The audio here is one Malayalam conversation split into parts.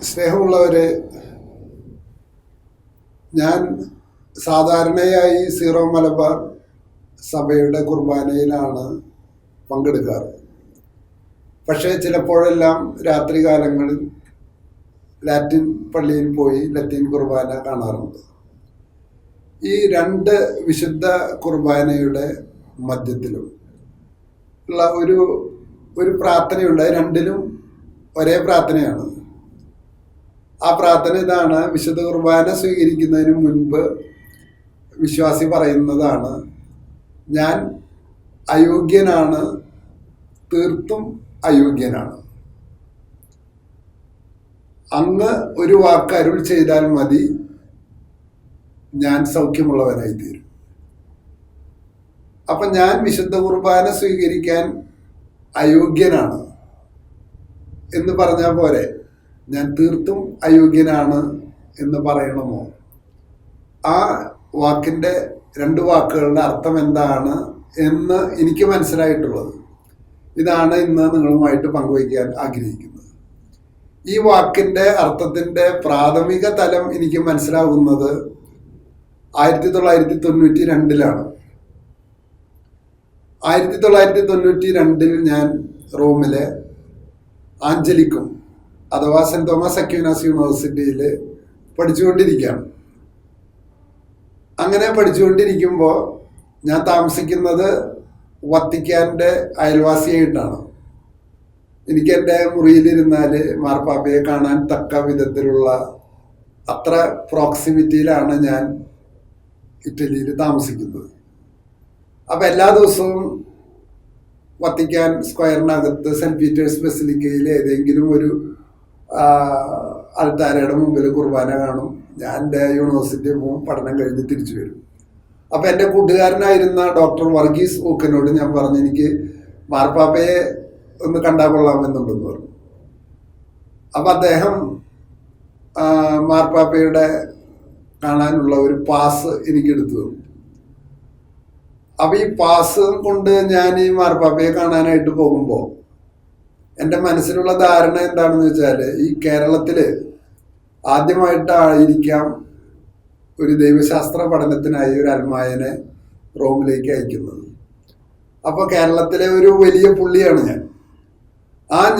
സ്നേഹമുള്ളവരെ, ഞാൻ സാധാരണയായി സീറോ മലബാർ സഭയുടെ കുർബാനയിലാണ് പങ്കെടുക്കാറ്. പക്ഷേ ചിലപ്പോഴെല്ലാം രാത്രികാലങ്ങളിൽ ലാറ്റിൻ പള്ളിയിൽ പോയി ലത്തീൻ കുർബാന കാണാറുണ്ട്. ഈ രണ്ട് വിശുദ്ധ കുർബാനയുടെ മധ്യത്തിലും ഉള്ള ഒരു പ്രാർത്ഥനയുണ്ട്. രണ്ടിലും ഒരേ പ്രാർത്ഥനയാണ്. ആ പ്രാർത്ഥന ഇതാണ്: വിശുദ്ധ കുർബാന സ്വീകരിക്കുന്നതിന് മുൻപ് വിശ്വാസി പറയുന്നതാണ്, ഞാൻ അയോഗ്യനാണ്, തീർത്തും അയോഗ്യനാണ്. അങ്ങ് ഒരു വാക്ക് അരുൾ ചെയ്താൽ മതി, ഞാൻ സൗഖ്യമുള്ളവനായി തീരും. അപ്പം ഞാൻ വിശുദ്ധ കുർബാന സ്വീകരിക്കാൻ അയോഗ്യനാണ് എന്ന് പറഞ്ഞാൽ പോരെ, ഞാൻ തീർത്തും അയോഗ്യനാണ് എന്ന് പറയണമോ? ആ വാക്കിൻ്റെ രണ്ട് വാക്കുകളുടെ അർത്ഥം എന്താണ് എന്ന് എനിക്ക് മനസ്സിലായിട്ടുള്ളത് ഇതാണ് ഇന്ന് നിങ്ങളുമായിട്ട് പങ്കുവയ്ക്കാൻ ആഗ്രഹിക്കുന്നത്. ഈ വാക്കിൻ്റെ അർത്ഥത്തിൻ്റെ പ്രാഥമിക തലം എനിക്ക് മനസ്സിലാകുന്നത് 1992 1992 ഞാൻ റോമിലെ ആഞ്ചലിക്കും അഥവാ സെൻറ് തോമസ് അക്വീനാസ് യൂണിവേഴ്സിറ്റിയിൽ പഠിച്ചുകൊണ്ടിരിക്കുകയാണ്. അങ്ങനെ പഠിച്ചുകൊണ്ടിരിക്കുമ്പോൾ ഞാൻ താമസിക്കുന്നത് വത്തിക്കാൻ്റെ അയൽവാസിയായിട്ടാണ്. എനിക്ക് എൻ്റെ മുറിയിലിരുന്നാൽ മാർപ്പാപ്പയെ കാണാൻ തക്ക വിധത്തിലുള്ള അത്ര പ്രോക്സിമിറ്റിയിലാണ് ഞാൻ ഇറ്റലിയിൽ താമസിക്കുന്നത്. അപ്പം എല്ലാ ദിവസവും വത്തിക്കാൻ സ്ക്വയറിനകത്ത് സെൻറ്റ് പീറ്റേഴ്സ് ബസിലിക്കയിൽ ഏതെങ്കിലും ഒരു അൾത്താരയുടെ മുമ്പിൽ കുർബാന കാണും. ഞാൻ എൻ്റെ യൂണിവേഴ്സിറ്റി പോകും, പഠനം കഴിഞ്ഞ് തിരിച്ചു വരും. അപ്പം എൻ്റെ കൂട്ടുകാരനായിരുന്ന ഡോക്ടർ വർഗീസ് ഊക്കനോട് ഞാൻ പറഞ്ഞു, എനിക്ക് മാർപ്പാപ്പയെ ഒന്ന് കണ്ടാൽ കൊള്ളാമെന്നുണ്ടെന്ന് പറഞ്ഞു. അപ്പം അദ്ദേഹം മാർപ്പാപ്പയുടെ കാണാനുള്ള ഒരു പാസ് എനിക്ക് എടുത്തു തന്നു. അപ്പം ഈ പാസ് കൊണ്ട് ഞാൻ ഈ മാർപ്പാപ്പയെ കാണാനായിട്ട് പോകുമ്പോൾ എൻ്റെ മനസ്സിലുള്ള ധാരണ എന്താണെന്ന് വെച്ചാൽ, ഈ കേരളത്തിൽ ആദ്യമായിട്ടായിരിക്കാം ഒരു ദൈവശാസ്ത്ര പഠനത്തിനായി ഒരു അൽമായനെ റോമിലേക്ക് അയക്കുന്നത്. അപ്പോൾ കേരളത്തിലെ ഒരു വലിയ പുള്ളിയാണ് ഞാൻ.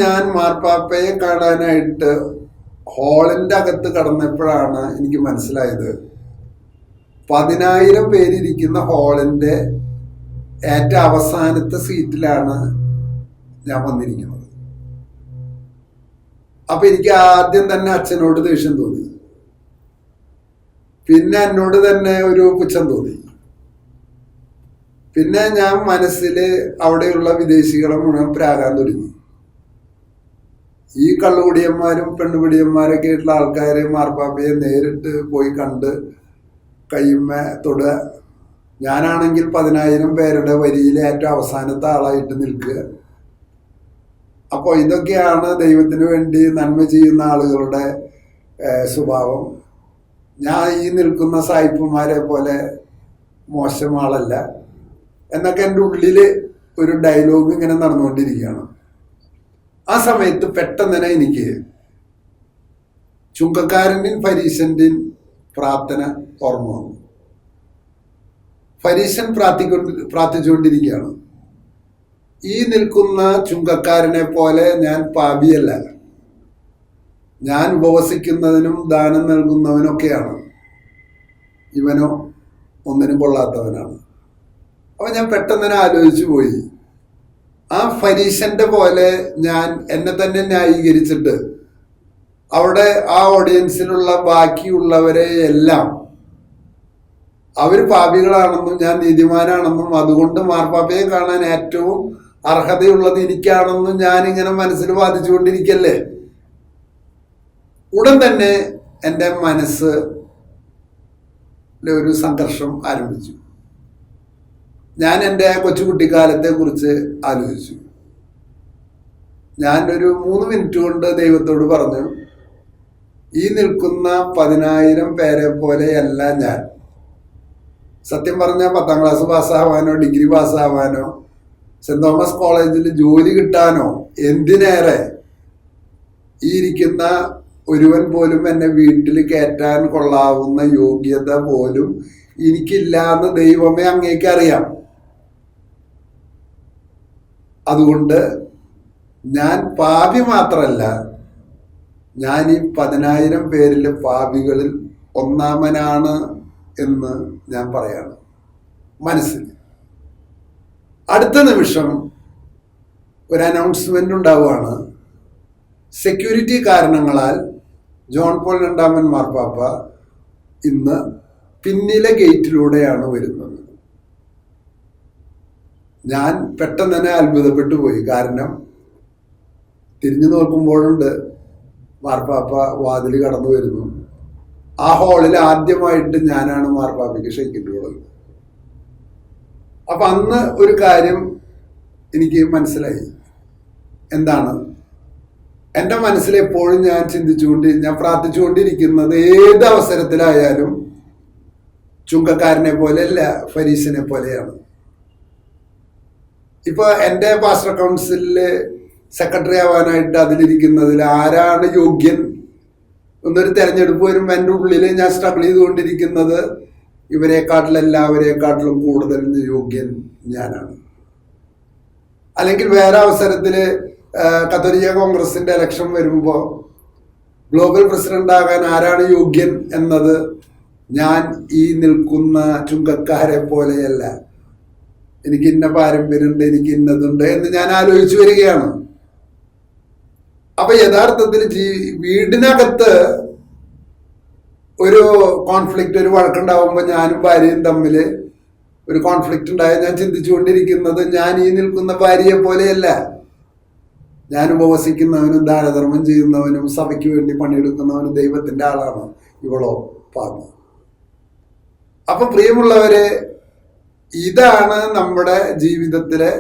ഞാൻ മാർപ്പാപ്പയെ കാണാനായിട്ട് ഹാളിൻ്റെ അകത്ത് കടന്നപ്പോഴാണ് എനിക്ക് മനസ്സിലായത്, 10,000 പേരിരിക്കുന്ന ഹാളിൻ്റെ ഏറ്റവും അവസാനത്തെ സീറ്റിലാണ് ഞാൻ വന്നിരിക്കുന്നത്. അപ്പം എനിക്ക് ആദ്യം തന്നെ അച്ഛനോട് ദേഷ്യം തോന്നി, പിന്നെ എന്നോട് തന്നെ ഒരു പുച്ഛം തോന്നി. പിന്നെ ഞാൻ മനസ്സിൽ അവിടെയുള്ള വിദേശികളെ മുഴുവൻ പ്രാകാൻ തുടങ്ങി. ഈ കള്ളുകുടിയന്മാരും പെണ്ണുപിടിയന്മാരൊക്കെ ആയിട്ടുള്ള ആൾക്കാർ മാർപ്പാപ്പയെ നേരിട്ട് പോയി കണ്ട് കയ്യുമ്മ തൊടുക. ഞാനാണെങ്കിൽ 10,000 പേരുടെ വരിയിൽ ഏറ്റവും അവസാനത്തെ ആളായിട്ട് നിൽക്കുക. അപ്പോൾ ഇതൊക്കെയാണ് ദൈവത്തിന് വേണ്ടി നന്മ ചെയ്യുന്ന ആളുകളുടെ സ്വഭാവം. ഞാൻ ഈ നിൽക്കുന്ന സായിപ്പുമാരെ പോലെ മോശം ആളല്ല എന്നൊക്കെ എൻ്റെ ഉള്ളിൽ ഒരു ഡയലോഗ് ഇങ്ങനെ നടന്നുകൊണ്ടിരിക്കുകയാണ്. ആ സമയത്ത് പെട്ടെന്ന് തന്നെ എനിക്ക് ചുങ്കക്കാരൻ്റെയും ഫരീശൻ്റെയും പ്രാർത്ഥന ഓർമ്മ വന്നു. ഫരീശൻ പ്രാർത്ഥിച്ചുകൊണ്ടിരിക്കുകയാണ്, ഈ നിൽക്കുന്ന ചുങ്കക്കാരനെ പോലെ ഞാൻ പാപിയല്ല, ഞാൻ ഉപവസിക്കുന്നതിനും ദാനം നൽകുന്നവനൊക്കെയാണ്, ഇവനോ ഒന്നിനും കൊള്ളാത്തവനാണ്. അപ്പോൾ ഞാൻ പെട്ടെന്ന് തന്നെ ആലോചിച്ചു പോയി, ആ ഫരീശന്റെ പോലെ ഞാൻ എന്നെ തന്നെ ന്യായീകരിച്ചിട്ട് അവിടെ ആ ഓഡിയൻസിലുള്ള ബാക്കിയുള്ളവരെ എല്ലാം അവർ പാപികളാണെന്നും ഞാൻ നീതിമാനാണെന്നും അതുകൊണ്ട് മാർപ്പാപ്പയെ കാണാൻ ഏറ്റവും അർഹതയുള്ളത് എനിക്കാണെന്നും ഞാനിങ്ങനെ മനസ്സിൽ വാദിച്ചുകൊണ്ടിരിക്കല്ലേ. ഉടൻ തന്നെ എൻ്റെ മനസ്സിലെ ഒരു സംഘർഷം ആരംഭിച്ചു. ഞാൻ എൻ്റെ കൊച്ചുകുട്ടിക്കാലത്തെ കുറിച്ച് ആലോചിച്ചു. ഞാനൊരു 3 മിനിറ്റ് കൊണ്ട് ദൈവത്തോട് പറഞ്ഞു, ഈ നിൽക്കുന്ന 10,000 പേരെ പോലെയല്ല ഞാൻ. സത്യം പറഞ്ഞാൽ 10ാം ക്ലാസ് പാസ്സാവാനോ ഡിഗ്രി പാസ്സാവാനോ സെൻറ് തോമസ് കോളേജിൽ ജോലി കിട്ടാനോ എന്തിനേറെ ഈ ഇരിക്കുന്ന ഒരുവൻ പോലും എന്നെ വീട്ടിൽ കയറ്റാൻ കൊള്ളാവുന്ന യോഗ്യത പോലും എനിക്കില്ല എന്ന് ദൈവമേ അങ്ങേക്ക് അറിയാം. അതുകൊണ്ട് ഞാൻ പാപി മാത്രമല്ല, ഞാൻ ഈ 10,000 പേരിലെ പാപികളിൽ ഒന്നാമനാണ് എന്ന് ഞാൻ പറയാണ് മനസ്സിൽ. അടുത്ത നിമിഷം ഒരു അനൗൺസ്മെന്റ് ഉണ്ടാവുകയാണ്. സെക്യൂരിറ്റി കാരണങ്ങളാൽ ജോൺ പോൾ രണ്ടാമൻ മാർപ്പാപ്പ ഇന്ന് പിന്നിലെ ഗേറ്റിലൂടെയാണ് വരുന്നത്. ഞാൻ പെട്ടെന്ന് തന്നെ അത്ഭുതപ്പെട്ടു പോയി. കാരണം തിരിഞ്ഞു നോക്കുമ്പോഴുണ്ട് മാർപ്പാപ്പ വാതിൽ കടന്നു വരുന്നു. ആ ഹാളിൽ ആദ്യമായിട്ട് ഞാനാണ് മാർപ്പാപ്പയ്ക്ക് ഷെയ്ക്കിൻ്റെ കൊടുക്കുന്നത്. അപ്പൊ അന്ന് ഒരു കാര്യം എനിക്ക് മനസ്സിലായി. എന്താണ്? എൻ്റെ മനസ്സിൽ എപ്പോഴും ഞാൻ പ്രാർത്ഥിച്ചുകൊണ്ടിരിക്കുന്നത് ഏത് അവസരത്തിലായാലും ചുങ്കക്കാരനെ പോലെയല്ല, ഫരീസിനെ പോലെയാണ്. ഇപ്പൊ എൻ്റെ പാസ്റ്റർ കൗൺസിലില് സെക്രട്ടറി ആവാനായിട്ട് അതിലിരിക്കുന്നതിൽ ആരാണ് യോഗ്യൻ എന്നൊരു തെരഞ്ഞെടുപ്പ് വരുമ്പോൾ എൻ്റെ ഉള്ളിൽ ഞാൻ സ്ട്രഗിൾ ചെയ്തുകൊണ്ടിരിക്കുന്നത് എല്ലാവരെക്കാട്ടിലും കൂടുതൽ യോഗ്യൻ ഞാനാണ്. അല്ലെങ്കിൽ വേറെ അവസരത്തിൽ കത്തോലിക്ക കോൺഗ്രസിന്റെ ഇലക്ഷൻ വരുമ്പോൾ ഗ്ലോബൽ പ്രസിഡന്റ് ആകാൻ ആരാണ് യോഗ്യൻ എന്നത് ഞാൻ ഈ നിൽക്കുന്ന ചുങ്കക്കാരെ പോലെയല്ല. എനിക്ക് ഇന്ന പാരമ്പര്യമുണ്ട്, എനിക്ക് ഇന്നതുണ്ട് എന്ന് ഞാൻ ആലോചിച്ചു വരികയാണ്. അപ്പൊ യഥാർത്ഥത്തിൽ വീടിനകത്ത് ഒരു കോൺഫ്ലിക്റ്റ്, ഒരു വഴക്കുണ്ടാവുമ്പോൾ ഞാനും ഭാര്യയും തമ്മിൽ ഒരു കോൺഫ്ലിക്റ്റ് ഉണ്ടായാൽ ഞാൻ ചിന്തിച്ചുകൊണ്ടിരിക്കുന്നത് ഞാൻ ഈ നിൽക്കുന്ന ഭാര്യയെ പോലെയല്ല. ഞാൻ ഉപവസിക്കുന്നവനും ദാനധർമ്മം ചെയ്യുന്നവനും സഭയ്ക്ക് വേണ്ടി പണിയെടുക്കുന്നവനും ദൈവത്തിന്റെ ആളാണ്. ഇവളോ പാപം. അപ്പൊ പ്രിയമുള്ളവരെ, ഇതാണ് നമ്മുടെ ജീവിതത്തിലെ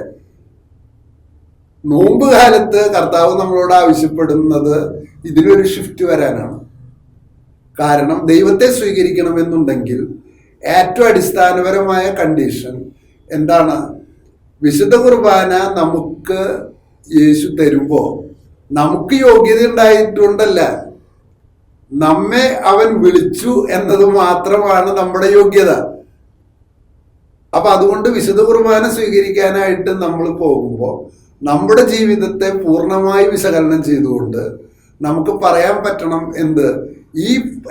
നോമ്പ് കാലത്ത് കർത്താവ് നമ്മളോട് ആവശ്യപ്പെടുന്നത്. ഇതിലൊരു ഷിഫ്റ്റ് വരാനാണ്. കാരണം ദൈവത്തെ സ്വീകരിക്കണമെന്നുണ്ടെങ്കിൽ ഏറ്റവും അടിസ്ഥാനപരമായ കണ്ടീഷൻ എന്താണ്? വിശുദ്ധ കുർബാന നമുക്ക് യേശു തരുമ്പോൾ നമുക്ക് യോഗ്യത ഉണ്ടായിട്ടുണ്ടല്ല, നമ്മെ അവൻ വിളിച്ചു എന്നത് മാത്രമാണ് നമ്മുടെ യോഗ്യത. അപ്പൊ അതുകൊണ്ട് വിശുദ്ധ കുർബാന സ്വീകരിക്കാനായിട്ട് നമ്മൾ പോകുമ്പോൾ നമ്മുടെ ജീവിതത്തെ പൂർണ്ണമായി വിശകലനം ചെയ്തുകൊണ്ട് നമുക്ക് പറയാൻ പറ്റണം എന്ത്? ഈ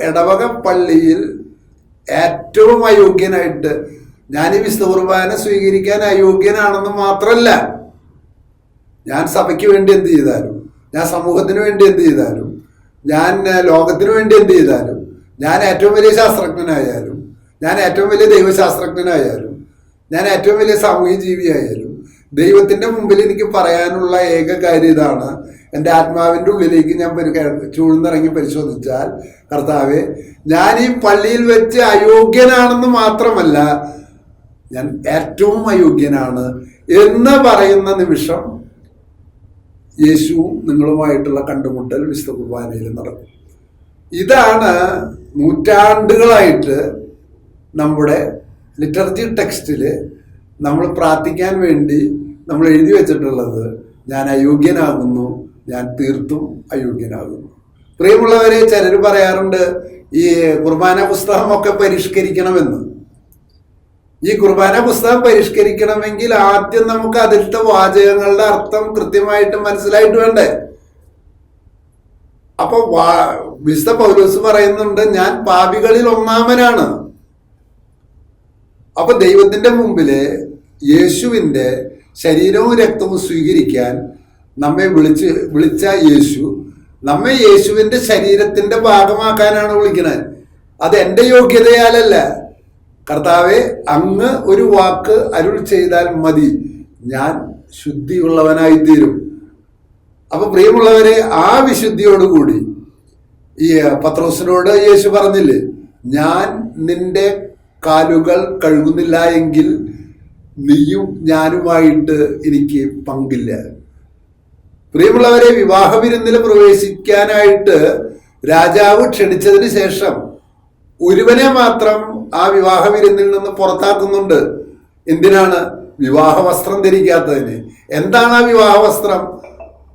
ഇടവക പള്ളിയിൽ ഏറ്റവും അയോഗ്യനായിട്ട് ഞാൻ ഈ വിശുദ്ധ കുർബാന സ്വീകരിക്കാൻ അയോഗ്യനാണെന്ന് മാത്രമല്ല, ഞാൻ സഭയ്ക്ക് വേണ്ടി എന്ത് ചെയ്താലും, ഞാൻ സമൂഹത്തിന് വേണ്ടി എന്ത് ചെയ്താലും, ഞാൻ ലോകത്തിന് വേണ്ടി എന്ത് ചെയ്താലും, ഞാൻ ഏറ്റവും വലിയ ശാസ്ത്രജ്ഞനായാലും, ഞാൻ ഏറ്റവും വലിയ ദൈവശാസ്ത്രജ്ഞനായാലും, ഞാൻ ഏറ്റവും വലിയ സാമൂഹ്യ ജീവിയായാലും, ദൈവത്തിന്റെ മുമ്പിൽ എനിക്ക് പറയാനുള്ള ഏക കാര്യം ഇതാണ്. എൻ്റെ ആത്മാവിൻ്റെ ഉള്ളിലേക്ക് ഞാൻ ചൂഴ്ന്നിറങ്ങി പരിശോധിച്ചാൽ, കർത്താവെ, ഞാൻ ഈ പള്ളിയിൽ വെച്ച് അയോഗ്യനാണെന്ന് മാത്രമല്ല, ഞാൻ ഏറ്റവും അയോഗ്യനാണ് എന്ന് പറയുന്ന നിമിഷം യേശുവും നിങ്ങളുമായിട്ടുള്ള കണ്ടുമുട്ടൽ വിശുദ്ധ കുർബാനയിൽ നടക്കും. ഇതാണ് നൂറ്റാണ്ടുകളായിട്ട് നമ്മുടെ ലിറ്റർജി ടെക്സ്റ്റിൽ നമ്മൾ പ്രാർത്ഥിക്കാൻ വേണ്ടി നമ്മൾ എഴുതി വെച്ചിട്ടുള്ളത്. ഞാൻ അയോഗ്യനാകുന്നു, ഞാൻ തീർത്തും അയോഗ്യനാകുന്നു. പ്രിയമുള്ളവരെ, ചിലർ പറയാറുണ്ട് ഈ കുർബാന പുസ്തകമൊക്കെ പരിഷ്കരിക്കണമെന്ന്. ഈ കുർബാന പുസ്തകം പരിഷ്കരിക്കണമെങ്കിൽ ആദ്യം നമുക്ക് അതിലത്തെ വാചകങ്ങളുടെ അർത്ഥം കൃത്യമായിട്ട് മനസ്സിലായിട്ട് വേണ്ടേ? അപ്പൊ വിശുദ്ധ പൗലോസ് പറയുന്നുണ്ട്, ഞാൻ പാപികളിൽ ഒന്നാമനാണ്. അപ്പൊ ദൈവത്തിന്റെ മുമ്പില് യേശുവിന്റെ ശരീരവും രക്തവും സ്വീകരിക്കാൻ നമ്മെ വിളിച്ച യേശു നമ്മെ യേശുവിന്റെ ശരീരത്തിന്റെ ഭാഗമാക്കാനാണ് വിളിക്കുന്നത്. അത് എൻ്റെ യോഗ്യതയാലല്ല. കർത്താവെ, അങ്ങ് ഒരു വാക്ക് അരുൾ ചെയ്താൽ മതി, ഞാൻ ശുദ്ധിയുള്ളവനായിത്തീരും. അപ്പൊ പ്രിയമുള്ളവരെ, ആ വിശുദ്ധിയോടുകൂടി ഈ പത്രോസിനോട് യേശു പറഞ്ഞില്ലേ, ഞാൻ നിന്റെ കാലുകൾ കഴുകുന്നില്ല എങ്കിൽ നീയും ഞാനുമായിട്ട് എനിക്ക് പങ്കില്ല. പ്രിയമുള്ളവരെ, വിവാഹ വിരുന്നിൽ പ്രവേശിക്കാനായിട്ട് രാജാവ് ക്ഷണിച്ചതിന് ശേഷം ഒരുവനെ മാത്രം ആ വിവാഹ വിരുന്നിൽ നിന്ന് പുറത്താക്കുന്നുണ്ട്. എന്തിനാണ്? വിവാഹ വസ്ത്രം ധരിക്കാത്തതിന്. എന്താണ് ആ വിവാഹ വസ്ത്രം?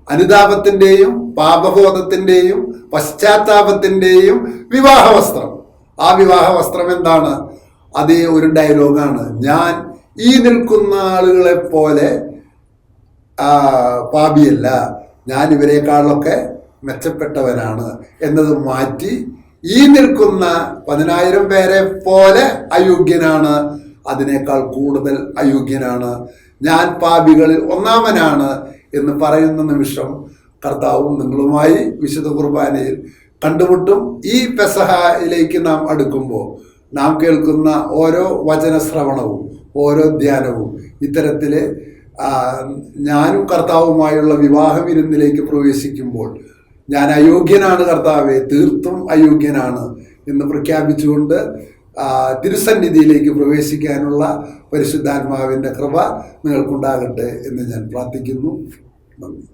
അനുതാപത്തിന്റെയും പാപബോധത്തിന്റെയും പശ്ചാത്താപത്തിന്റെയും വിവാഹ വസ്ത്രം. ആ വിവാഹ വസ്ത്രം എന്താണ്? അത് ഒരു ഡയലോഗാണ്. ഞാൻ ഈ നിൽക്കുന്ന ആളുകളെ പോലെ പാപിയല്ല, ഞാൻ ഇവരെക്കാളൊക്കെ മെച്ചപ്പെട്ടവനാണ് എന്നത് മാറ്റി ഈ നിൽക്കുന്ന 10,000 പേരെ പോലെ അയോഗ്യനാണ്, അതിനേക്കാൾ കൂടുതൽ അയോഗ്യനാണ്, ഞാൻ പാപികളിൽ ഒന്നാമനാണ് എന്ന് പറയുന്ന നിമിഷം കർത്താവും നിങ്ങളുമായി വിശുദ്ധ കുർബാനയിൽ കണ്ടുമുട്ടും. ഈ പെസഹയിലേക്ക് നാം അടുക്കുമ്പോൾ നാം കേൾക്കുന്ന ഓരോ വചനശ്രവണവും ഓരോ ധ്യാനവും ഇത്തരത്തിൽ ഞാനും കർത്താവുമായുള്ള വിവാഹ വിരുന്നിലേക്ക് പ്രവേശിക്കുമ്പോൾ ഞാൻ അയോഗ്യനാണ് കർത്താവെ, തീർത്തും അയോഗ്യനാണ് എന്ന് പ്രഖ്യാപിച്ചുകൊണ്ട് തിരുസന്നിധിയിലേക്ക് പ്രവേശിക്കാനുള്ള പരിശുദ്ധാത്മാവിൻ്റെ കൃപ നിങ്ങൾക്കുണ്ടാകട്ടെ എന്ന് ഞാൻ പ്രാർത്ഥിക്കുന്നു. നന്ദി.